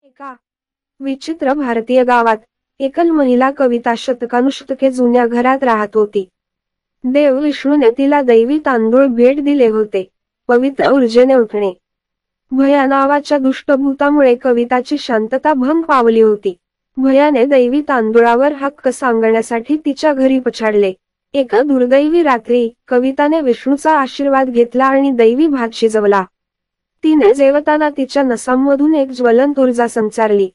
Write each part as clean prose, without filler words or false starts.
एका विचित्र भारतीय गावात एकल महिला कविता शतकानुशतके जुन्या घरात राहत होती. देव विष्णूने तिला दैवी तांदूळ भेट दिले होते. पवित्र ऊर्जेने उठणे. भया नावाच्या दुष्टभूतामुळे कविताची शांतता भंग पावली होती. भयाने दैवी तांदूळावर हक्क सांगण्यासाठी तिच्या घरी पछाडले. एका दुर्दैवी रात्री कविताने विष्णूचा आशीर्वाद घेतला आणि दैवी भात शिजवला. तिने जेवताना तिच्या नसांमधून एक ज्वलंत ऊर्जा संचारली.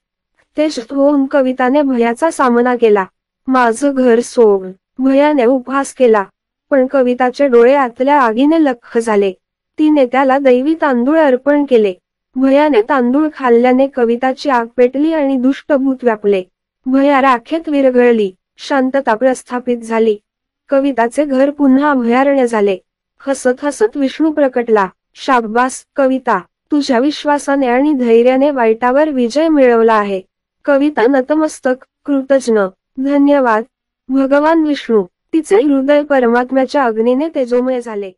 तेज होऊन कविताने भयाचा सामना केला. माझं घर सोड, भयाने उपहास केला. पण कविताचे डोळे आतल्या आगीने लख्ख झाले. तिने त्याला दैवी तांदूळ अर्पण केले. भयाने तांदूळ खाल्ल्याने कविताची आग पेटली आणि दुष्टभूत व्यापले. भया राखेत विरघळली. शांतता प्रस्थापित झाली. कविताचे घर पुन्हा अभयारण्य झाले. हसत हसत विष्णू प्रकटला. शाब्बास कविता, तुझ्या विश्वासाने आणि धैर्याने वाईटावर विजय मिळवला आहे. कविता नतमस्तक, कृतज्ञ. धन्यवाद भगवान विष्णू. तिचे हृदय परमात्म्याच्या अग्नीने तेजोमय झाले.